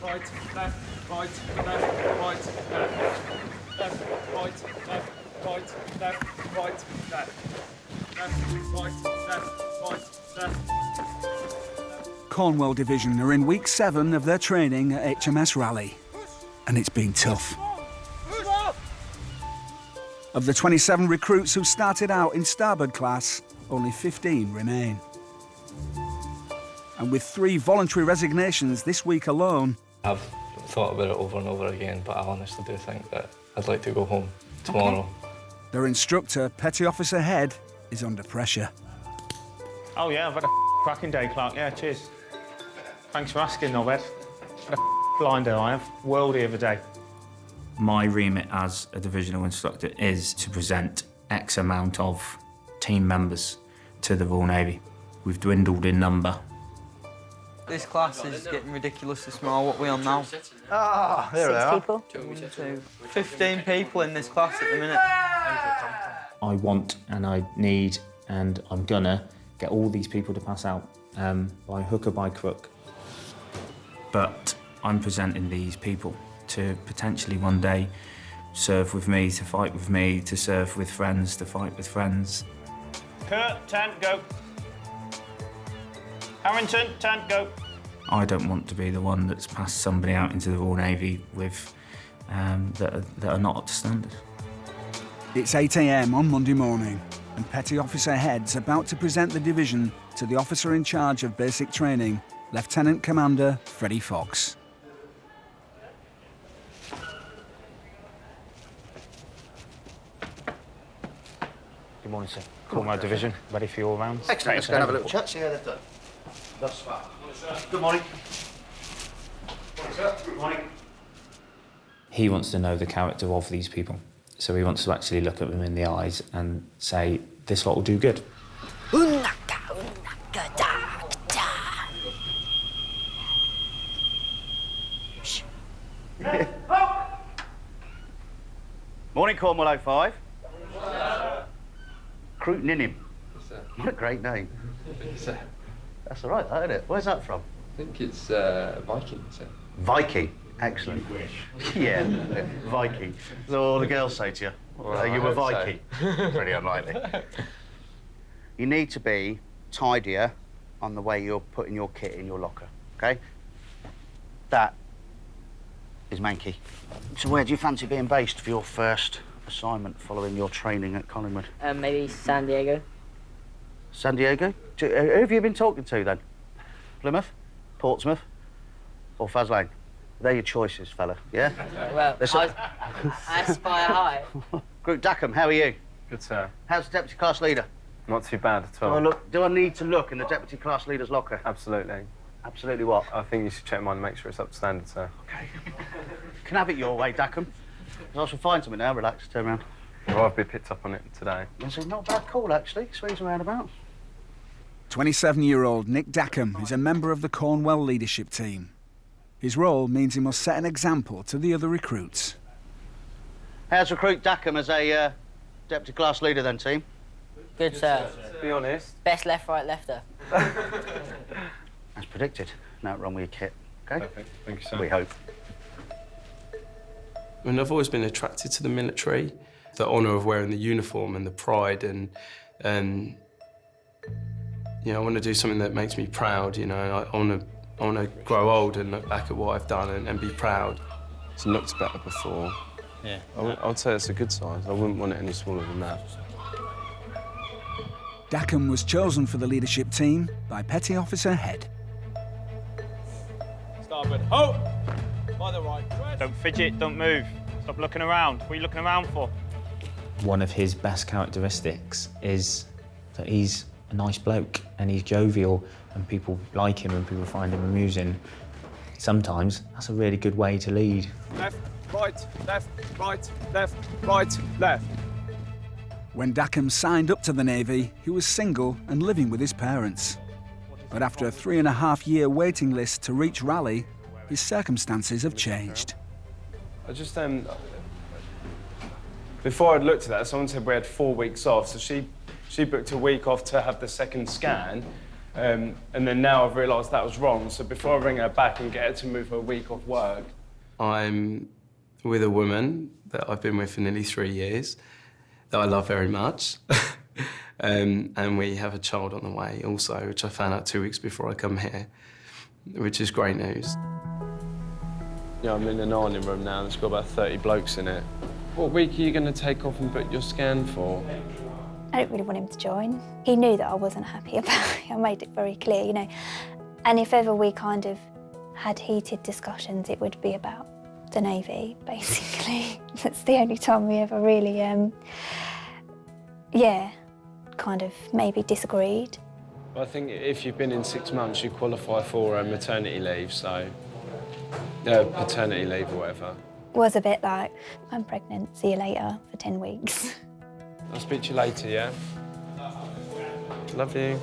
right, left, right, left, right, left. Left, right, left, right, left, right, left. Left, right, left, right, left. Cornwall Division are in week 7 of their training at HMS Raleigh, and it's been tough. Of the 27 recruits who started out in starboard class, only 15 remain. And with 3 voluntary resignations this week alone... I've thought about it over and over again, but I honestly do think that I'd like to go home tomorrow. Okay. Their instructor, Petty Officer Head, is under pressure. Oh, yeah, I've had a cracking day, Clark. Yeah, cheers. Thanks for asking, Nobed. Had a blinder, I have. Worldy of a day. My remit as a divisional instructor is to present X amount of team members to the Royal Navy. We've dwindled in number. This class is getting ridiculously small. What are we on now? Ah, there we are. 1, 2, 15 people in this class at the minute. I want and I need and I'm gonna get all these people to pass out by hook or by crook. But I'm presenting these people to potentially one day serve with me, to fight with me, to serve with friends, to fight with friends. Kurt, 10, go. Harrington, 10, go. I don't want to be the one that's passed somebody out into the Royal Navy with that are not up to standard. It's 8 a.m. on Monday morning, and Petty Officer Head's about to present the division to the officer in charge of basic training, Lieutenant Commander Freddie Fox. Good morning, sir. Cornwall Division, ready for your rounds? Excellent. Let's go and have a little chat, see how they've done. Thus far. Good morning. Good morning, sir. Good morning. He wants to know the character of these people. So he wants to actually look at them in the eyes and say, this lot will do good. Morning, Cornwall 05. Cruton in him. What a great name. That's all right, that, isn't it? Where's that from? I think it's Viking, sir. Viking. Excellent. Yeah, Viking. That's all the girls say to you. Well, you were I hope Viking. Pretty unlikely. You need to be tidier on the way you're putting your kit in your locker, OK? That is Mankey. So where do you fancy being based for your first assignment following your training at Collingwood? Maybe San Diego. San Diego? Who have you been talking to, then? Plymouth? Portsmouth? Or Faslane? They're your choices, fella, yeah? Well, I aspire high. Group Dackombe, how are you? Good, sir. How's the deputy class leader? Not too bad at all. Do I need to look in the deputy class leader's locker? Absolutely. Absolutely what? I think you should check mine and make sure it's up to standard, sir. OK. Can have it your way, Dackombe. I shall find something now, relax, turn around. Well, I've been picked up on it today. It's not a bad call, actually. Swings around about. 27-year-old Nick Dackombe is a member of the Cornwall leadership team. His role means he must set an example to the other recruits. How's recruit Dackombe as a deputy class leader, then, team? Good, sir. To be honest. Best left, right, lefter. As predicted. Now run with your kit, OK? Perfect. Thank you, sir. We hope. I mean, I've always been attracted to the military, the honour of wearing the uniform and the pride, and you know, I want to do something that makes me proud. You know, I want to grow old and look back at what I've done and be proud. It's looked better before. Yeah. I would say it's a good size. I wouldn't want it any smaller than that. Dackombe was chosen for the leadership team by Petty Officer Head. Starboard, ho! By the right. Don't fidget, don't move. Stop looking around. What are you looking around for? One of his best characteristics is that he's a nice bloke and he's jovial and people like him and people find him amusing. Sometimes that's a really good way to lead. Left, right, left, right, left, right, left. When Dackombe signed up to the Navy, he was single and living with his parents. But after a 3.5-year waiting list to reach Raleigh, his circumstances have changed. I just before I'd looked at that, someone said we had 4 weeks off, so she booked a week off to have the second scan, And then now I've realised that was wrong, so before I bring her back and get her to move her week off work, I'm with a woman that I've been with for nearly 3 years, that I love very much. And we have a child on the way also, which I found out 2 weeks before I come here, which is great news. Yeah, I'm in an ironing room now, and it's got about 30 blokes in it. What week are you going to take off and book your scan for? I didn't really want him to join. He knew that I wasn't happy about it. I made it very clear, you know. And if ever we kind of had heated discussions, it would be about the Navy, basically. That's the only time we ever really, kind of maybe disagreed. I think if you've been in 6 months, you qualify for maternity leave, so paternity leave or whatever. It was a bit like, I'm pregnant, see you later, for 10 weeks. I'll speak to you later, yeah? Love you.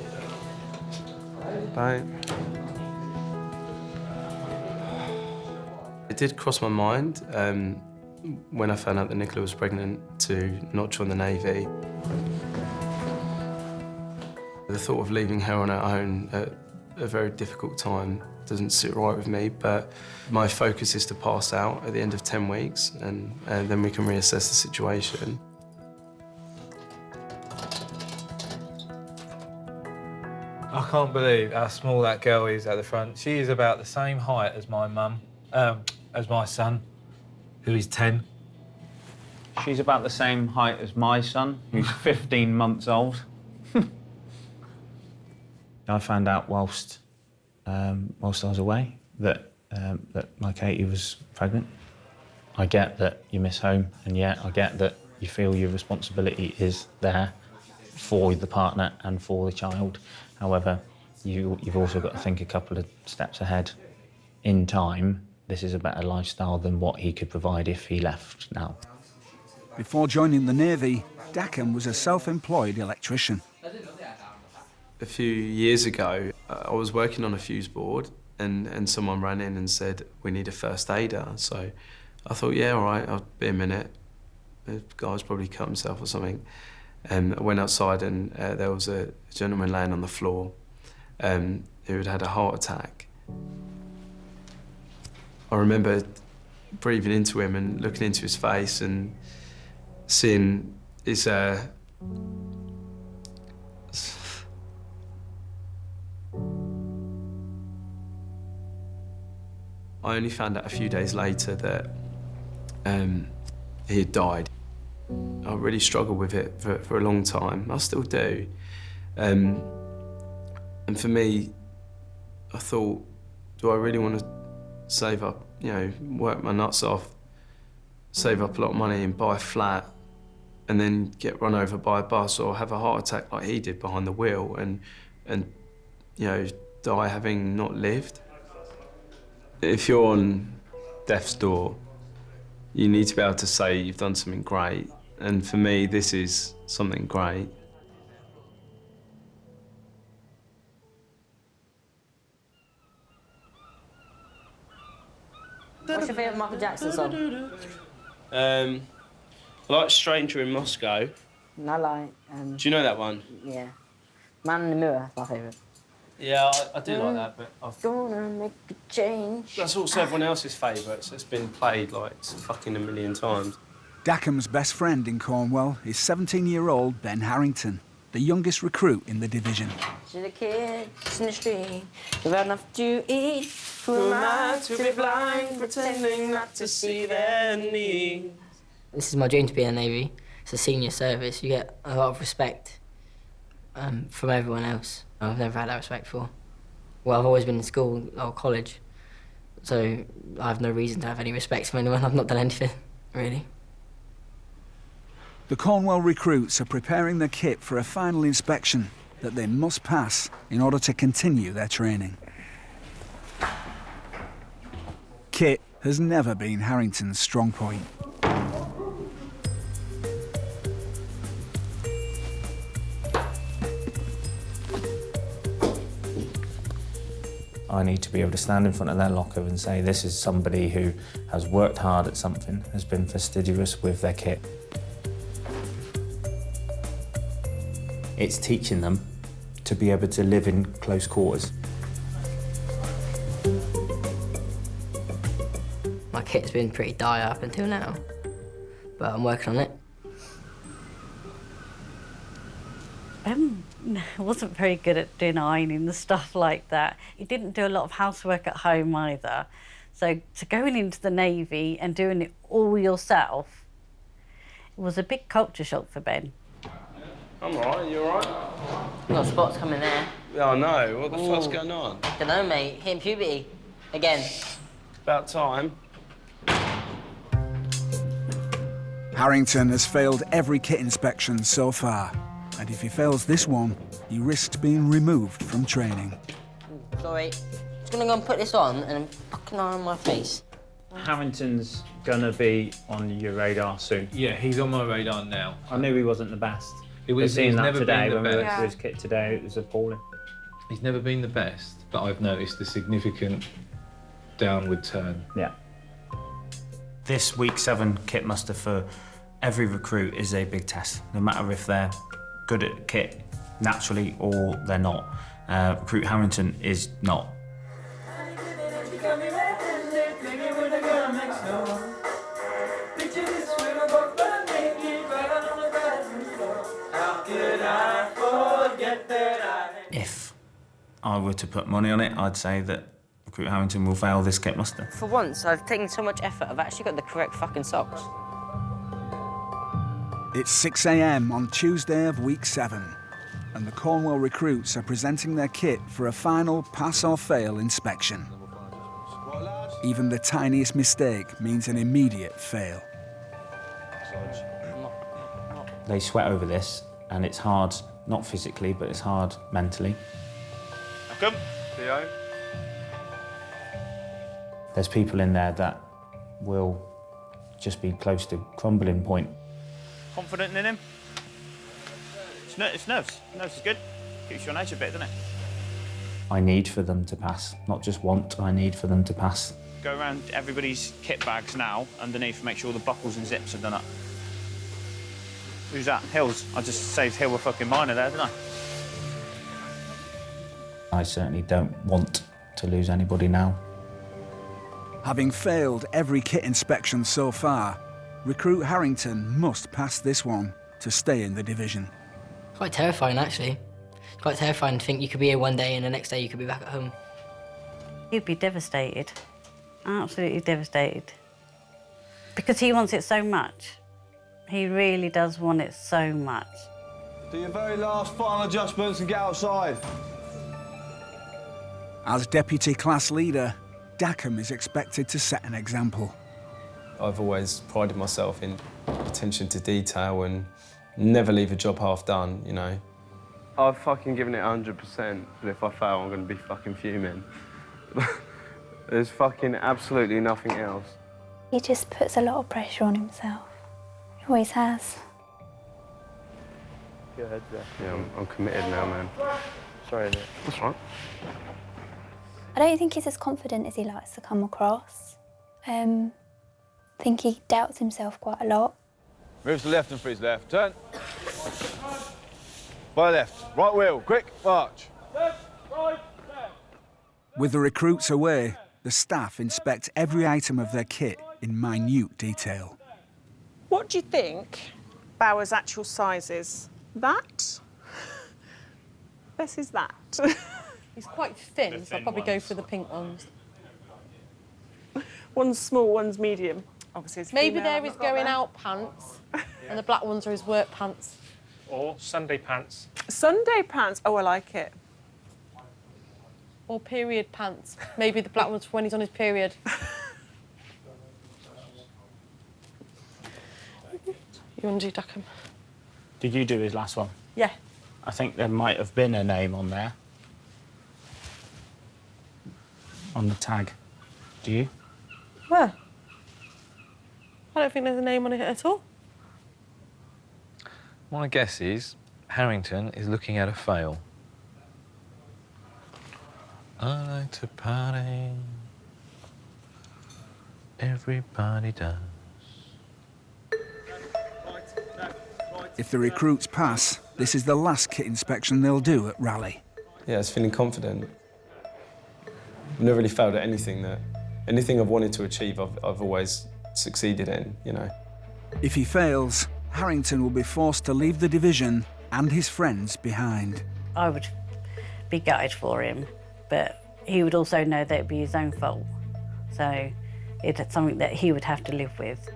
Bye. It did cross my mind when I found out that Nicola was pregnant to not join the Navy. The thought of leaving her on her own at a very difficult time doesn't sit right with me, but my focus is to pass out at the end of 10 weeks and then we can reassess the situation. I can't believe how small that girl is at the front. She is about the same height as my mum, as my son, who is 10. She's about the same height as my son, who's 15 months old. I found out whilst I was away that my Katie was pregnant. I get that you miss home, and yeah, I get that you feel your responsibility is there for the partner and for the child. However, you've also got to think a couple of steps ahead. In time, this is a better lifestyle than what he could provide if he left now. Before joining the Navy, Dackombe was a self-employed electrician. A few years ago, I was working on a fuse board and someone ran in and said, we need a first aider. So I thought, yeah, all right, I'll be a minute. The guy's probably cut himself or something. I went outside and there was a gentleman laying on the floor who had had a heart attack. I remember breathing into him and looking into his face and seeing his... I only found out a few days later that he had died. I really struggled with it for a long time. I still do. And for me, I thought, do I really want to save up, you know, work my nuts off, save up a lot of money and buy a flat and then get run over by a bus or have a heart attack like he did behind the wheel and you know, die having not lived? If you're on death's door, you need to be able to say you've done something great. And for me, this is something great. What's your favourite Michael Jackson song? I like Stranger in Moscow. I like... Do you know that one? Yeah. Man in the Mirror, my favourite. Yeah, I do like that, but Gonna make a change. that's also everyone else's favourite, so it's been played like fucking a million times. Dackham's best friend in Cornwall is 17-year-old Ben Harrington, the youngest recruit in the division. To the kids in the street, they've had enough to eat. Who am I to be blind, pretending not to see their needs? This is my dream to be in the Navy. It's a senior service. You get a lot of respect from everyone else. I've never had that respect for. Well, I've always been in school or college, so I have no reason to have any respect from anyone. I've not done anything, really. The Cornwall recruits are preparing their kit for a final inspection that they must pass in order to continue their training. Kit has never been Harrington's strong point. I need to be able to stand in front of their locker and say, this is somebody who has worked hard at something, has been fastidious with their kit. It's teaching them to be able to live in close quarters. My kit's been pretty dire up until now, but I'm working on it. Wasn't very good at doing ironing and stuff like that. He didn't do a lot of housework at home either. So going into the Navy and doing it all yourself, it was a big culture shock for Ben. I'm alright, you alright? Got spots coming there. Yeah, I know. What the fuck's going on? Don't know, mate. Hitting puberty. Again. About time. Harrington has failed every kit inspection so far, and if he fails this one, he risks being removed from training. Sorry. Just gonna go and put this on and fucking eye on my face. Harrington's gonna be on your radar soon. Yeah, he's on my radar now. I knew he wasn't the best. He's seeing that never today been the when we went best. through his kit today, it was appalling. He's never been the best, but I've noticed a significant downward turn. Yeah. This week 7 kit muster for every recruit is a big test, no matter if they're good at kit naturally or they're not. Recruit Harrington is not. If I were to put money on it, I'd say that Recruit Harrington will fail this kit muster. For once, I've taken so much effort, I've actually got the correct fucking socks. It's 6 a.m. on Tuesday of week 7, and the Cornwall recruits are presenting their kit for a final pass or fail inspection. Even the tiniest mistake means an immediate fail. They sweat over this, and it's hard, not physically, but it's hard mentally. Come, Theo. There's people in there that will just be close to crumbling point. Confident in him? It's nerves. Nerves is good. Keeps you on edge a bit, doesn't it? I need for them to pass, not just want, I need for them to pass. Go around everybody's kit bags now, underneath, make sure all the buckles and zips are done up. Who's that? Hills. I just saved Hill a fucking minor there, didn't I? I certainly don't want to lose anybody now. Having failed every kit inspection so far, Recruit Harrington must pass this one to stay in the division. Quite terrifying, actually. It's quite terrifying to think you could be here one day and the next day you could be back at home. He'd be devastated. Absolutely devastated. Because he wants it so much. He really does want it so much. Do your very last final adjustments and get outside. As deputy class leader, Dackombe is expected to set an example. I've always prided myself in attention to detail and never leave a job half done, you know. I've fucking given it 100%, but if I fail, I'm gonna be fucking fuming. There's fucking absolutely nothing else. He just puts a lot of pressure on himself. He always has. Go ahead, Zach. Yeah, I'm committed now, man. Sorry, Nick. That's right. I don't think he's as confident as he likes to come across. I think he doubts himself quite a lot. Move to the left and freeze left. Turn. By left. Right wheel. Quick. March. Left, right, left. With the recruits away, the staff inspect every item of their kit in minute detail. What do you think Bauer's actual size is? That? This is that. He's quite thin, so I'll probably go for the pink ones. One's small, one's medium. Obviously, it's Maybe female, there I've his not got going there. out pants, and the black ones are his work pants. Or Sunday pants. Sunday pants. Oh, I like it. Or period pants. Maybe the black ones for when he's on his period. You want to do Dackombe? Did you do his last one? Yeah. I think there might have been a name on there. On the tag. Do you? Where? I don't think there's a name on it at all. My guess is Harrington is looking at a fail. I like to party. Everybody does. If the recruits pass, this is the last kit inspection they'll do at Raleigh. Yeah, it's feeling confident. I've never really failed at anything I've wanted to achieve, I've always succeeded in, you know. If he fails, Harrington will be forced to leave the division and his friends behind. I would be gutted for him, but he would also know that it'd be his own fault. So it's something that he would have to live with.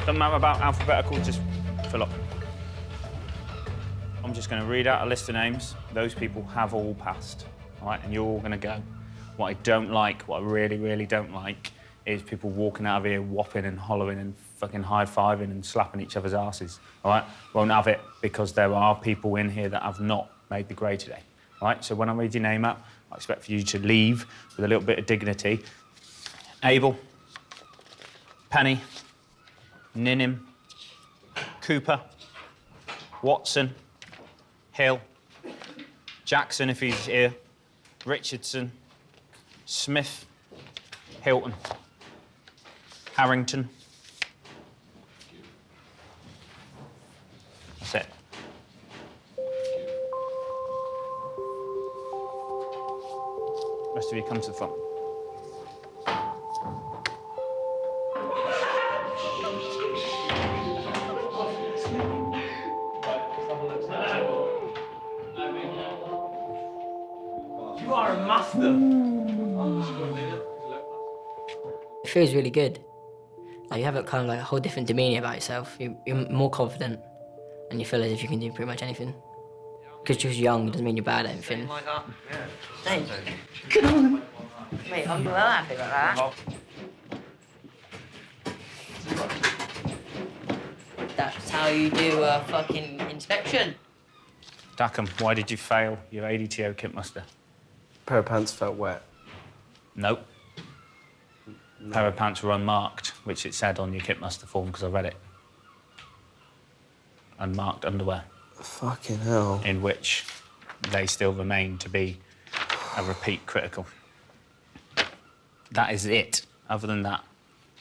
Doesn't matter about alphabetical, just fill up. I'm just going to read out a list of names. Those people have all passed, all right? And you're all going to go. What I don't like, what I really, really don't like, is people walking out of here whopping and hollering and fucking high-fiving and slapping each other's asses, all right? Won't have it, because there are people in here that have not made the grade today, all right? So when I read your name out, I expect for you to leave with a little bit of dignity. Abel, Penny, Ninnim, Cooper, Watson, Hill, Jackson if he's here, Richardson, Smith, Hilton, Harrington. That's it. Rest of you come to the front. You are a master. It feels really good. Like you have a kind of like a whole different demeanour about yourself. You're more confident, and you feel as if you can do pretty much anything. Because you're young, it doesn't mean you're bad at anything. Like that. Yeah. Thanks. Good on. Mate, I'm well happy about that. That's how you do a fucking inspection. Dackombe, why did you fail your ADTO kit muster? Pair of pants felt wet. Nope. No. Pair of pants were unmarked, which it said on your kit muster form, because I read it. Unmarked underwear. Fucking hell. In which they still remain to be a repeat critical. That is it. Other than that,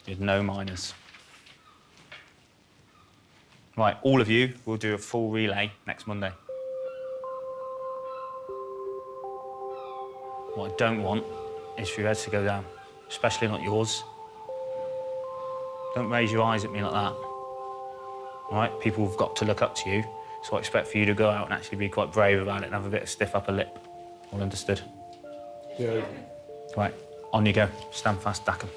there's no minors. Right, all of you will do a full relay next Monday. What I don't want is for your heads to go down, especially not yours. Don't raise your eyes at me like that. All right, people have got to look up to you, so I expect for you to go out and actually be quite brave about it and have a bit of stiff upper lip. All understood? Yeah. Right, on you go. Stand fast, Dackombe.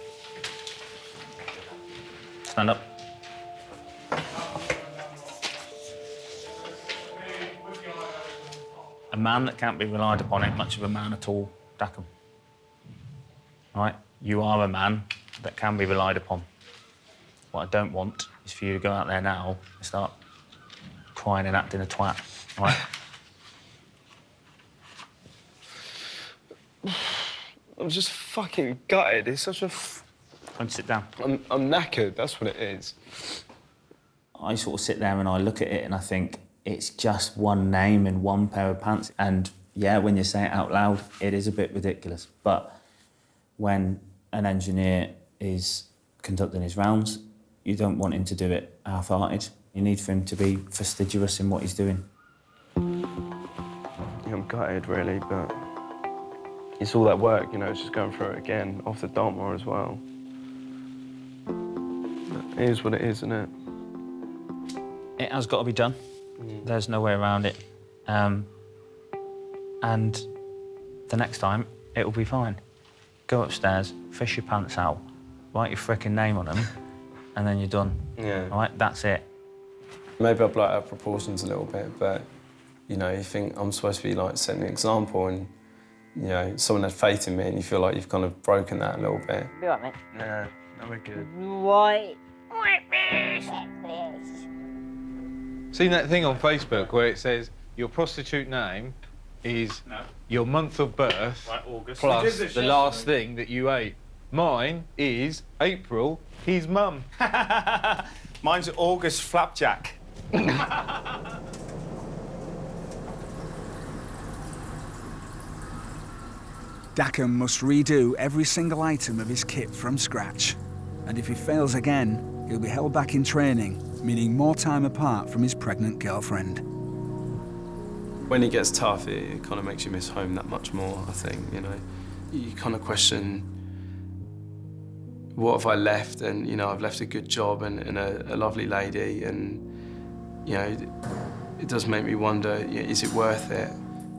Stand up. A man that can't be relied upon ain't much of a man at all, Dackombe. All right? You are a man that can be relied upon. What I don't want is for you to go out there now and start crying and acting a twat, all right? I'm just fucking gutted. It's such a... Go and sit down. I'm knackered, that's what it is. I sort of sit there and I look at it and I think, it's just one name and one pair of pants. And yeah, when you say it out loud, it is a bit ridiculous. But when an engineer is conducting his rounds, you don't want him to do it half-hearted. You need for him to be fastidious in what he's doing. Yeah, I'm gutted, really, but it's all that work, you know, it's just going through it again, off the Dartmoor as well. It is what it is, isn't it? It has got to be done. There's no way around it. And the next time, it'll be fine. Go upstairs, fish your pants out, write your frickin' name on them, and then you're done. Yeah. All right, that's it. Maybe I've blown out of proportions a little bit, but, you know, you think I'm supposed to be, like, setting an example and, you know, someone had faith in me and you feel like you've kind of broken that a little bit. Be right, mate. Yeah, no, we're good. Right. Seen that thing on Facebook where it says your prostitute name is your month of birth plus the last thing that you ate. Mine is April, his mum. Mine's August Flapjack. Dackombe must redo every single item of his kit from scratch. And if he fails again, he'll be held back in training, meaning more time apart from his pregnant girlfriend. When it gets tough, it kind of makes you miss home that much more, I think, you know. You kind of question, what have I left? And, you know, I've left a good job and a lovely lady, and, you know, it does make me wonder, is it worth it?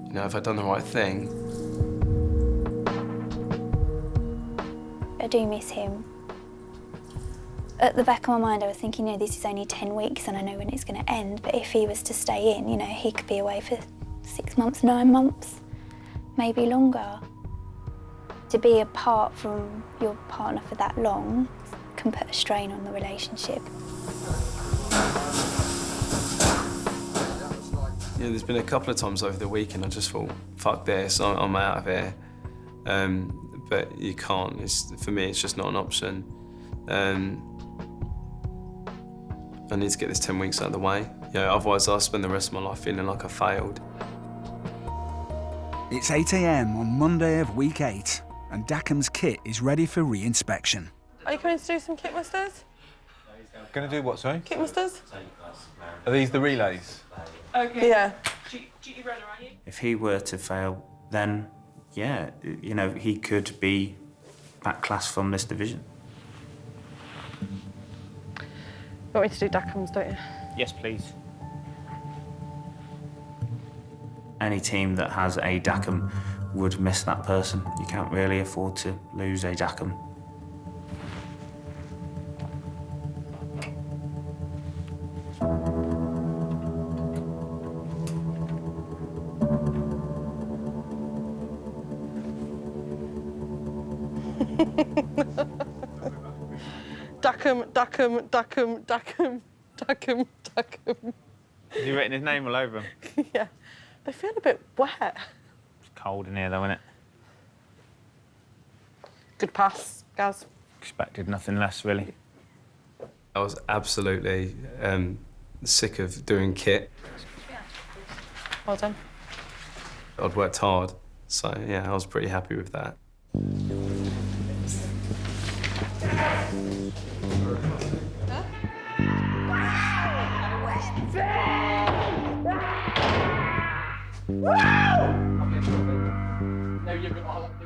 You know, have I done the right thing? I do miss him. At the back of my mind, I was thinking, you know, this is only 10 weeks and I know when it's going to end, but if he was to stay in, you know, he could be away for 6 months, 9 months, maybe longer. To be apart from your partner for that long can put a strain on the relationship. Yeah, there's been a couple of times over the weekend I just thought, fuck this, I'm out of here. But you can't, for me, it's just not an option. I need to get this 10 weeks out of the way. You know, otherwise I'll spend the rest of my life feeling like I failed. It's 8 a.m. on Monday of week 8, and Dackham's kit is ready for re-inspection. Are you coming to do some kit musters? Going to do what, sorry? Kit musters? Are these the relays? Okay. Yeah. Duty runner, are you? If he were to fail, then, yeah, you know, he could be backclassed from this division. You want me to do Dackombe's, don't you? Yes, please. Any team that has a Dackombe would miss that person. You can't really afford to lose a Dackombe. Dackombe. Have you written his name all over him? Yeah. They feel a bit wet. It's cold in here, though, isn't it? Good pass, Gaz. Expected nothing less, really. I was absolutely sick of doing kit. Well done. I'd worked hard, so yeah, I was pretty happy with that.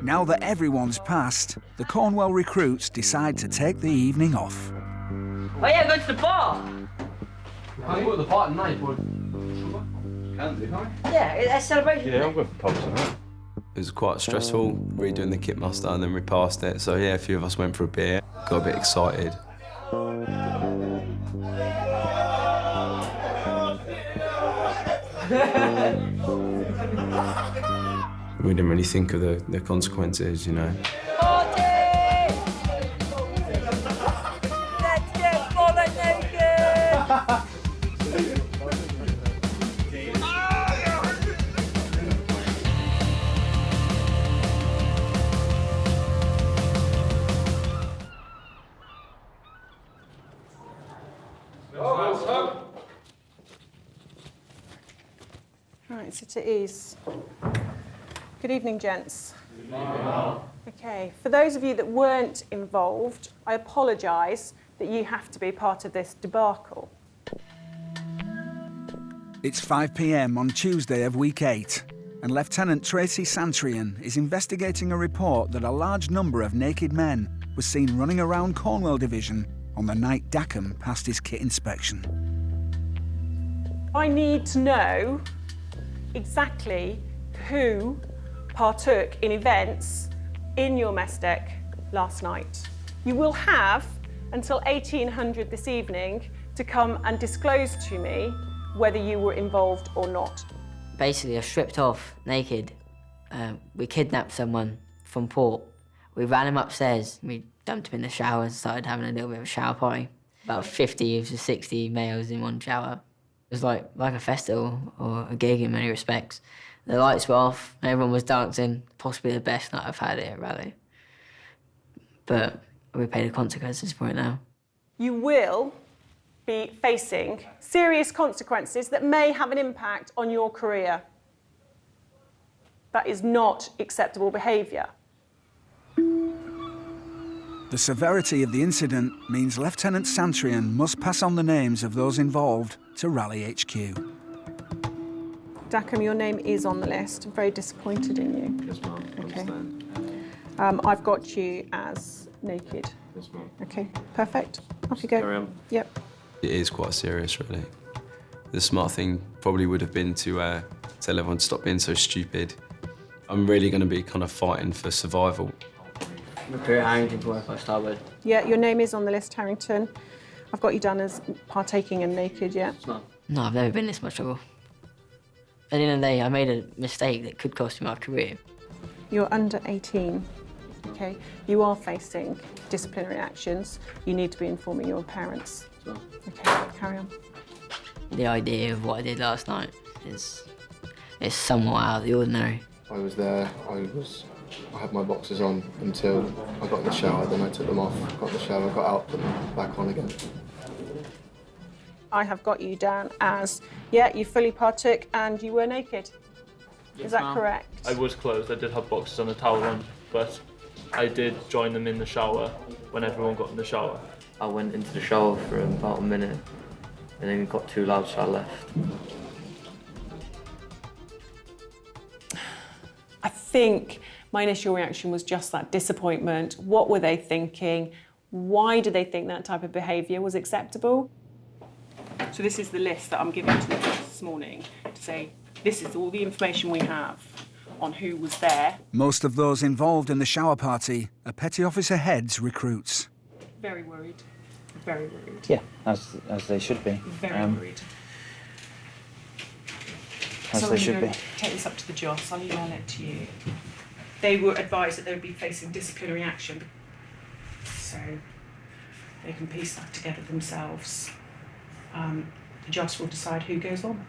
Now that everyone's passed, the Cornwall recruits decide to take the evening off. Oh yeah, go to the bar. Can we go to the bar tonight for can do, can't we? Yeah, it's a celebration. Yeah, I'll go for pubs tonight. It was quite stressful, redoing the kit muster, and then we passed it. So yeah, a few of us went for a beer, got a bit excited. We didn't really think of the consequences, you know. Party! Let's get bullet naked! Right, sit at ease. Good evening, gents. Okay, for those of you that weren't involved, I apologise that you have to be part of this debacle. It's 5 p.m. on Tuesday of week 8, and Lieutenant Tracy Santrian is investigating a report that a large number of naked men were seen running around Cornwall Division on the night Dackombe passed his kit inspection. I need to know exactly who partook in events in your mess deck last night. You will have until 1800 this evening to come and disclose to me whether you were involved or not. Basically, I stripped off naked. We kidnapped someone from port. We ran him upstairs. We dumped him in the shower and started having a little bit of a shower party. About 50 to 60 males in one shower. It was like a festival or a gig in many respects. The lights were off, everyone was dancing, possibly the best night I've had here at Raleigh. But we pay the consequences for it now. You will be facing serious consequences that may have an impact on your career. That is not acceptable behaviour. The severity of the incident means Lieutenant Santrian must pass on the names of those involved to Raleigh HQ. Dackombe, your name is on the list. I'm very disappointed in you. Yes, ma'am. Okay. I've got you as naked. Yes, ma'am. Okay, perfect. Off you go. Carry on. Yep. It is quite serious, really. The smart thing probably would have been to tell everyone to stop being so stupid. I'm really going to be kind of fighting for survival. Recruit Harrington for if I start with. Yeah, your name is on the list, Harrington. I've got you down as partaking and naked, yeah? No, I've never been in this much trouble. At the end of the day, I made a mistake that could cost me my career. You're under 18, okay? You are facing disciplinary actions. You need to be informing your parents. Okay, carry on. The idea of what I did last night is somewhat out of the ordinary. I was there, I had my boxers on until I got in the shower, then I took them off, got in the shower, got out, put them back on again. I have got you down as, yeah, you fully partook and you were naked. Is that correct? I was clothed, I did have boxes on a towel on, but I did join them in the shower when everyone got in the shower. I went into the shower for about a minute and then it got too loud, so I left. I think my initial reaction was just that disappointment. What were they thinking? Why did they think that type of behaviour was acceptable? So this is the list that I'm giving to the press this morning to say, this is all the information we have on who was there. Most of those involved in the shower party are Petty Officer Head's recruits. Very worried. Very worried. Yeah, as they should be. Very worried. As they should be. Take this up to the Joss, I'll email it to you. They were advised that they would be facing disciplinary action, so they can piece that together themselves. The Joss will decide who goes on.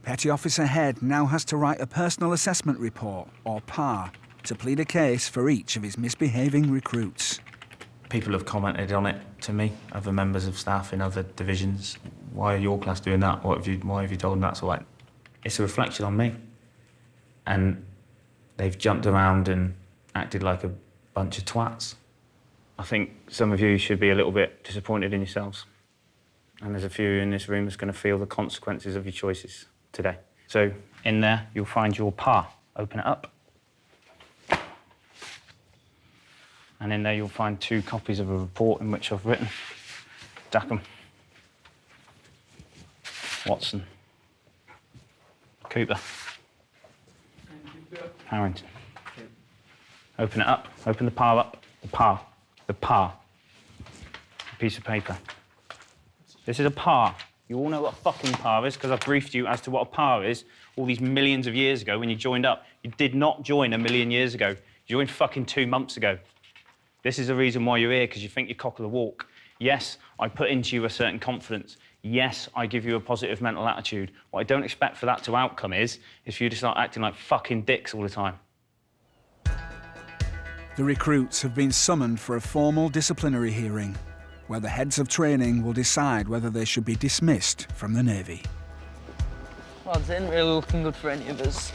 Petty Officer Head now has to write a personal assessment report, or PAR, to plead a case for each of his misbehaving recruits. People have commented on it to me, other members of staff in other divisions. Why are your class doing that? Why have you told them that? So like, it's a reflection on me. And they've jumped around and acted like a bunch of twats. I think some of you should be a little bit disappointed in yourselves. And there's a few in this room that's going to feel the consequences of your choices today. So in there, you'll find your PAR. Open it up. And in there, you'll find 2 copies of a report in which I've written Dackombe, Watson, Cooper, Harrington. Open it up. Open the PAR up. The PAR. A piece of paper. This is a PAR. You all know what a fucking PAR is because I've briefed you as to what a PAR is all these millions of years ago when you joined up. You did not join a million years ago. You joined fucking 2 months ago. This is the reason why you're here, because you think you're cock of the walk. Yes, I put into you a certain confidence. Yes, I give you a positive mental attitude. What I don't expect for that to outcome is for you to start acting like fucking dicks all the time. The recruits have been summoned for a formal disciplinary hearing, where the heads of training will decide whether they should be dismissed from the Navy. Well, it ain't really looking good for any of us.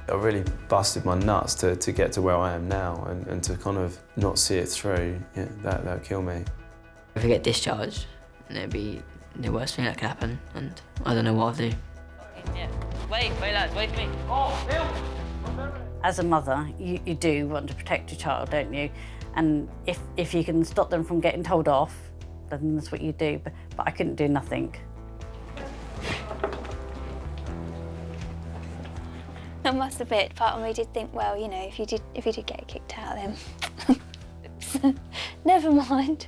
I really busted my nuts to get to where I am now and to kind of not see it through. Yeah, that'd kill me. If I get discharged, it'd be the worst thing that could happen, and I don't know what I'll do. Yeah. Wait, lads, wait for me. Oh, Bill! As a mother, you do want to protect your child, don't you? And if you can stop them from getting told off, then that's what you do. But I couldn't do nothing. I must admit, part of me did think, well, you know, if you did get kicked out, then oops. Never mind.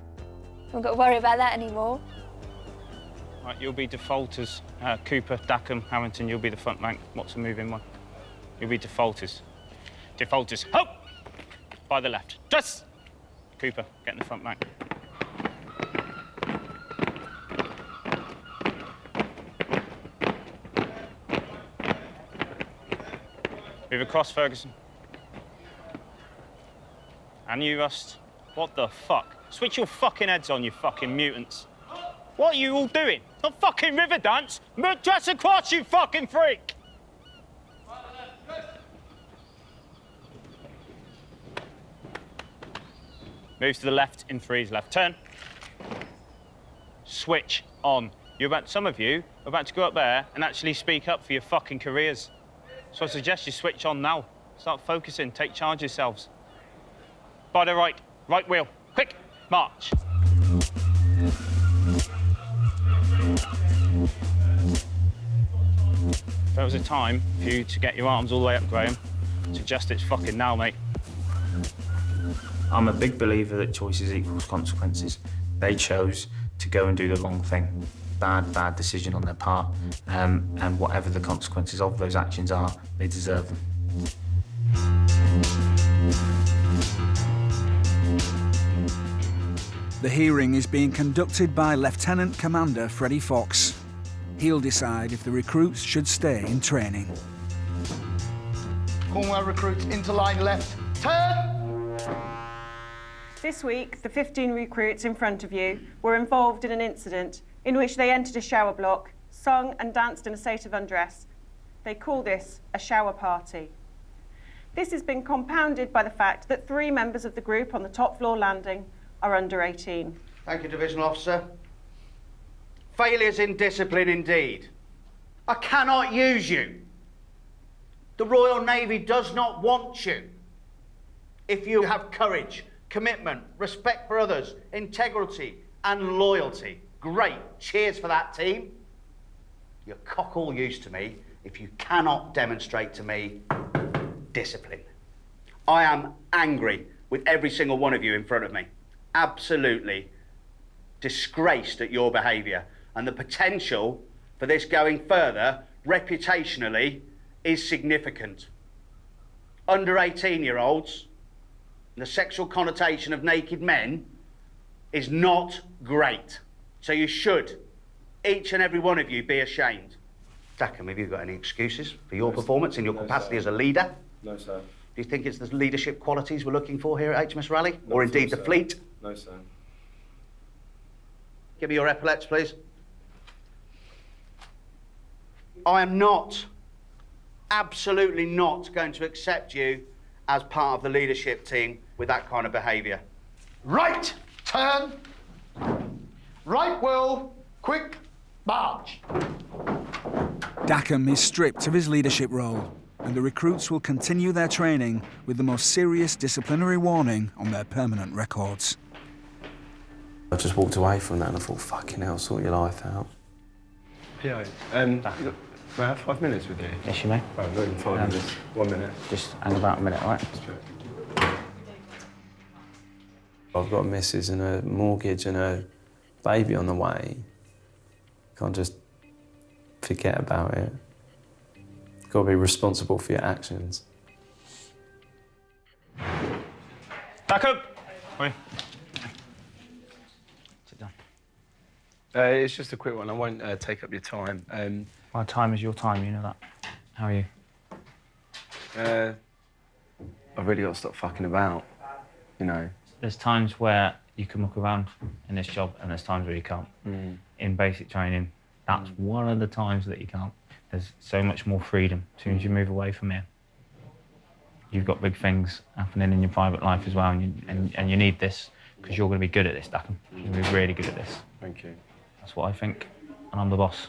I've got to worry about that anymore. Right, you'll be defaulters. Cooper, Dackombe, Harrington, you'll be the front rank. What's the moving one? You'll be defaulters. Defaulters, ho! By the left. Dress! Cooper, get in the front rank. Move across, Ferguson. And you, Rust. What the fuck? Switch your fucking heads on, you fucking mutants. What are you all doing? Not fucking river dance. Dress across, you fucking freak! Move to the left in threes, left turn. Switch on. Some of you are about to go up there and actually speak up for your fucking careers. So I suggest you switch on now. Start focusing, take charge of yourselves. By the right, right wheel, quick, march. If there was a time for you to get your arms all the way up, Graham, suggest it's fucking now, mate. I'm a big believer that choices equals consequences. They chose to go and do the wrong thing. Bad decision on their part. And whatever the consequences of those actions are, they deserve them. The hearing is being conducted by Lieutenant Commander Freddie Fox. He'll decide if the recruits should stay in training. Cornwall recruits into line left. Turn! This week, the 15 recruits in front of you were involved in an incident in which they entered a shower block, sung and danced in a state of undress. They call this a shower party. This has been compounded by the fact that 3 members of the group on the top floor landing are under 18. Thank you, Divisional Officer. Failures in discipline indeed. I cannot use you. The Royal Navy does not want you. If you have courage, commitment, respect for others, integrity and loyalty, great. Cheers for that team. You're cock all used to me if you cannot demonstrate to me discipline. I am angry with every single one of you in front of me. Absolutely disgraced at your behaviour, and the potential for this going further, reputationally, is significant. Under 18-year-olds, the sexual connotation of naked men is not great. So you should, each and every one of you, be ashamed. Dackombe, have you got any excuses for your performance in your capacity as a leader? No, sir. Do you think it's the leadership qualities we're looking for here at HMS Raleigh? Or indeed the fleet? No, sir. Give me your epaulets, please. I am not, absolutely not, going to accept you as part of the leadership team with that kind of behaviour. Right turn, right wheel, quick march. Dackombe is stripped of his leadership role, and the recruits will continue their training with the most serious disciplinary warning on their permanent records. I just walked away from that and I thought, fucking hell, sort your life out. Yeah, may I have 5 minutes with you? Yes, you may. Well, not even 5 minutes. 1 minute. Just hang about a minute, all right? I've got a missus and a mortgage and a baby on the way. Can't just forget about it. You've got to be responsible for your actions. Dackombe! Oi. Sit down. It's just a quick one. I won't take up your time. My time is your time, you know that. How are you? I've really got to stop fucking about, you know. There's times where you can muck around in this job and there's times where you can't. In basic training, that's one of the times that you can't. There's so much more freedom as soon as you move away from here. You've got big things happening in your private life as well, and you need this because you're going to be good at this, Dackombe. You're going to be really good at this. Thank you. That's what I think, and I'm the boss.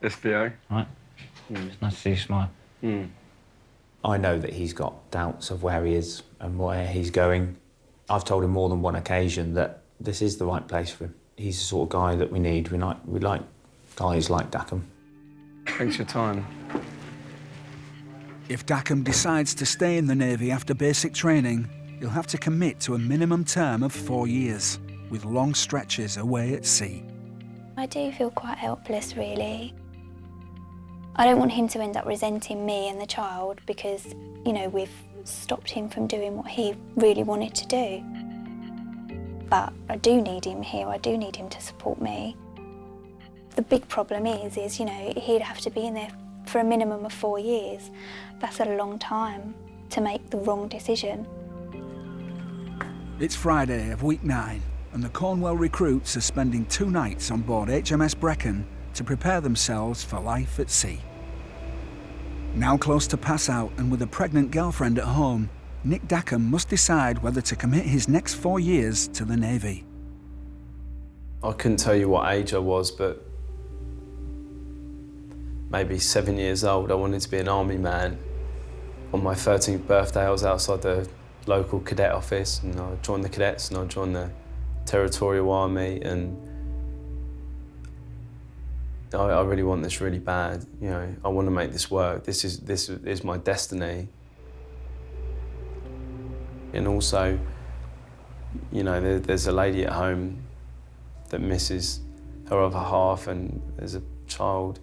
Yes, Theo. Right? It's nice to see you smile. I know that he's got doubts of where he is and where he's going. I've told him more than one occasion that this is the right place for him. He's the sort of guy that we need. We like guys like Dackombe. Thanks for your time. If Dackombe decides to stay in the Navy after basic training, he'll have to commit to a minimum term of 4 years, with long stretches away at sea. I do feel quite helpless, really. I don't want him to end up resenting me and the child because, you know, we've stopped him from doing what he really wanted to do. But I do need him here. I do need him to support me. The big problem is, you know, he'd have to be in there for a minimum of 4 years. That's a long time to make the wrong decision. It's Friday of week 9, and the Cornwall recruits are spending 2 nights on board HMS Brecon to prepare themselves for life at sea. Now close to pass out and with a pregnant girlfriend at home, Nick Dackombe must decide whether to commit his next 4 years to the Navy. I couldn't tell you what age I was, but maybe 7 years old. I wanted to be an army man. On my 13th birthday, I was outside the local cadet office, and I joined the cadets, and I joined the Territorial Army, and I really want this really bad. You know, I want to make this work. This is my destiny. And also, you know, there's a lady at home that misses her other half, and there's a child,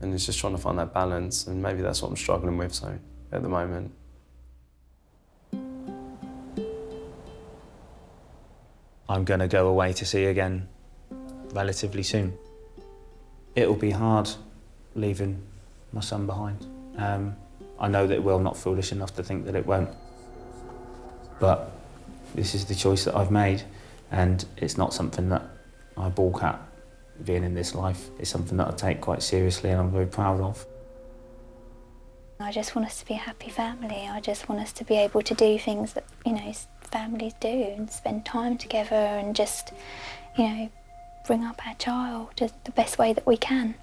and it's just trying to find that balance, and maybe that's what I'm struggling with so at the moment. I'm going to go away to sea again relatively soon. It'll be hard leaving my son behind. I know that Will not foolish enough to think that it won't. But this is the choice that I've made, and it's not something that I balk at being in this life. It's something that I take quite seriously and I'm very proud of. I just want us to be a happy family. I just want us to be able to do things that, you know, families do, and spend time together and just, you know, bring up our child the best way that we can.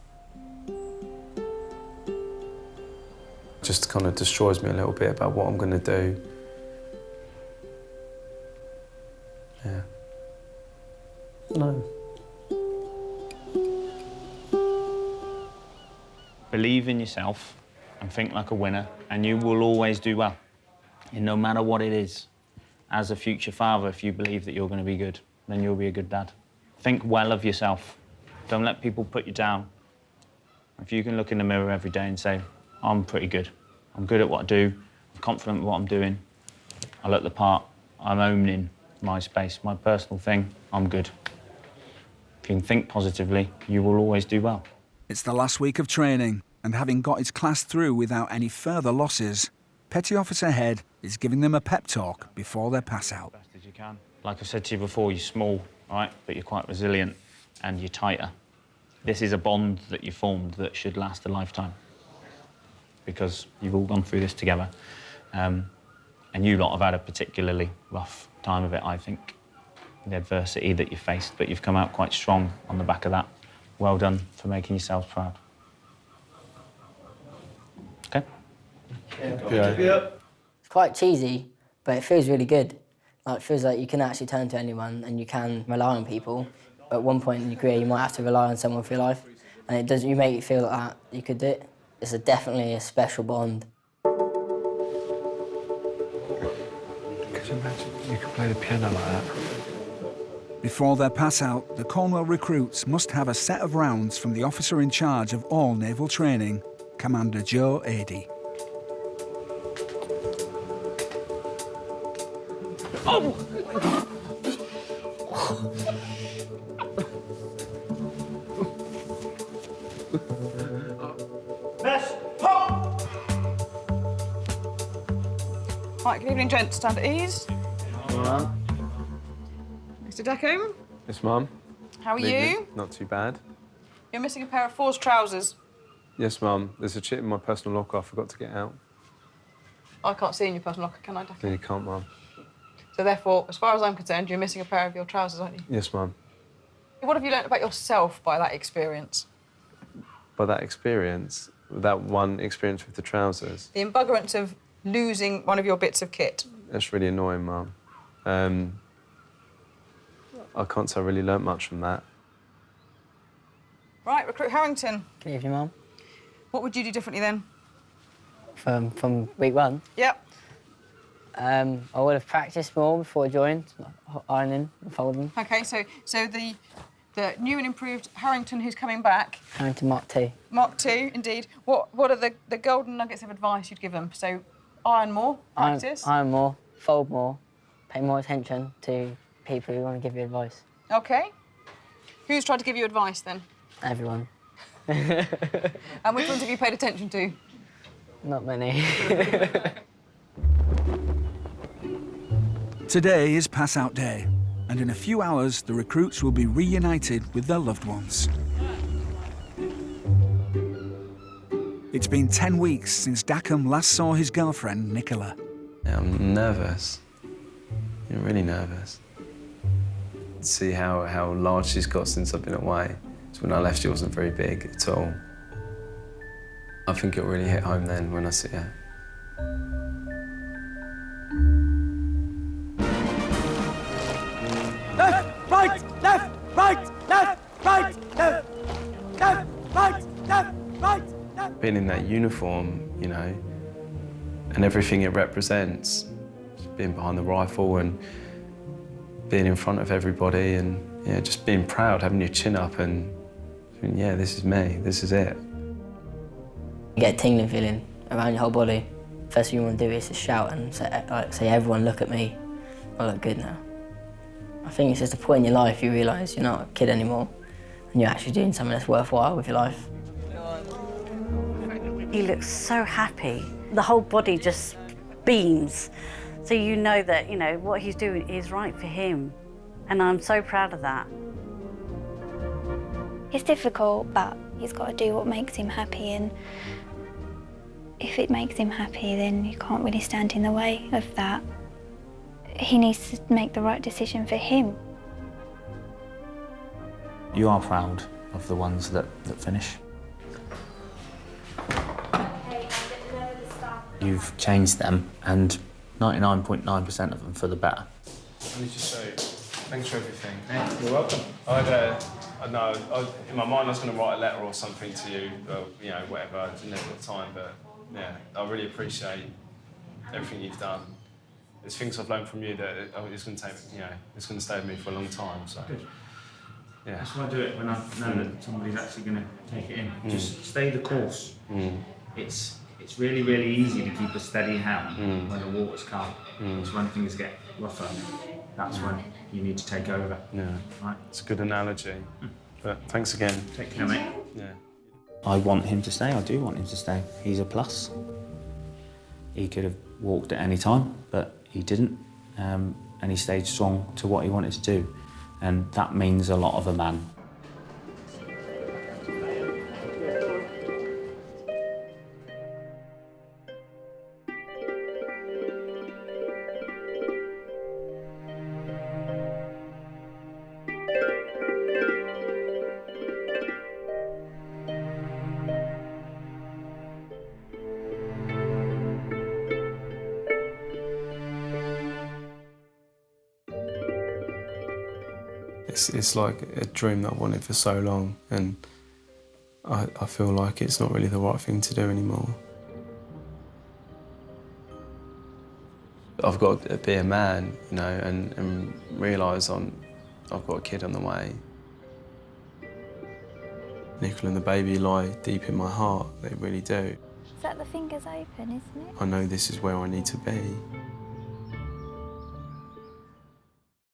Just kind of destroys me a little bit about what I'm going to do. Yeah. No. Believe in yourself and think like a winner, and you will always do well. And no matter what it is, as a future father, if you believe that you're going to be good, then you'll be a good dad. Think well of yourself. Don't let people put you down. If you can look in the mirror every day and say, I'm pretty good. I'm good at what I do. I'm confident with what I'm doing. I look the part. I'm owning my space, my personal thing. I'm good. If you can think positively, you will always do well. It's the last week of training, and having got his class through without any further losses, Petty Officer Head is giving them a pep talk before their pass out. Best as you can. Like I said to you before, you're small, right? But you're quite resilient and you're tighter. This is a bond that you formed that should last a lifetime, because you've all gone through this together. And you lot have had a particularly rough time of it, I think, the adversity that you faced, but you've come out quite strong on the back of that. Well done for making yourselves proud. OK? Yeah. It's quite cheesy, but it feels really good. Like, it feels like you can actually turn to anyone and you can rely on people. But at one point in your career, you might have to rely on someone for your life, and it does. You make it feel like that you could do it. It's definitely a special bond. Could you imagine you could play the piano like that? Before their pass out, the Cornwall recruits must have a set of rounds from the officer in charge of all naval training, Commander Joe Adey. Oh! Right, good evening, gents. Stand at ease. Mr. Dackombe, Yes, Mum. how are Good evening. you? Not too bad. You're missing a pair of Force trousers. Yes, Mum. There's a chit in my personal locker I forgot to get out. I can't see in your personal locker, can I, Dackombe? No, you can't, Mum. So therefore, as far as I'm concerned, you're missing a pair of your trousers, aren't you? Yes, Mum. What have you learnt about yourself by that experience? By that experience, that one experience with the trousers, The embuggerance of losing one of your bits of kit. that's really annoying, Mum. I can't say I really learnt much from that. Right, Recruit Harrington. Good evening, Mum. What would you do differently then? From week one, Yep. I would have practiced more before I joined, ironing and folding. OK, so the new and improved Harrington who's coming back, Harrington Mark 2. Mark II, indeed. What are the golden nuggets of advice you'd give them? So, iron more, practice. Iron more, fold more, pay more attention to people who want to give you advice. OK. Who's tried to give you advice then? Everyone. And which ones have you paid attention to? Not many. Today is pass-out day, and in a few hours, the recruits will be reunited with their loved ones. It's been 10 weeks since Dackombe last saw his girlfriend, Nicola. Yeah, I'm nervous. I'm really nervous. See how large she's got since I've been away. So when I left, she wasn't very big at all. I think it'll really hit home then when I see her. Left, right, left, right, left, right, left, left, right, left, right, left. Being in that uniform, you know, and everything it represents, being behind the rifle and being in front of everybody and, yeah, just being proud, having your chin up and, yeah, this is me, this is it. You get a tingling feeling around your whole body. First thing you want to do is just shout and say, everyone look at me, I look good now. I think it's just a point in your life you realise you're not a kid anymore and you're actually doing something that's worthwhile with your life. He looks so happy. The whole body just beams. So you know that, you know, what he's doing is right for him. And I'm so proud of that. It's difficult, but he's got to do what makes him happy, and if it makes him happy, then you can't really stand in the way of that. He needs to make the right decision for him. You are proud of the ones that finish. You've changed them, and 99.9% of them for the better. Let me just say, thanks for everything. You're welcome. I know, in my mind I was going to write a letter or something to you, you know, whatever, I didn't have the time, but yeah, I really appreciate everything you've done. There's things I've learned from you that it's going to take, you know, it's going to stay with me for a long time, so. Good. Yeah. That's why I do it when I know that somebody's actually going to take it in. Just stay the course. It's really, really easy to keep a steady hand when the water's calm. It's when things get rougher, that's when you need to take over. Yeah, right. It's a good analogy. But thanks again. Take care, mate. Yeah. I want him to stay, I do want him to stay. He's a plus. He could have walked at any time, but he didn't. And he stayed strong to what he wanted to do. And that means a lot of a man. It's like a dream that I've wanted for so long, and I feel like it's not really the right thing to do anymore. I've got to be a man, you know, and realise I've got a kid on the way. Nicola and the baby lie deep in my heart, they really do. Is that the fingers open, isn't it? I know this is where I need to be.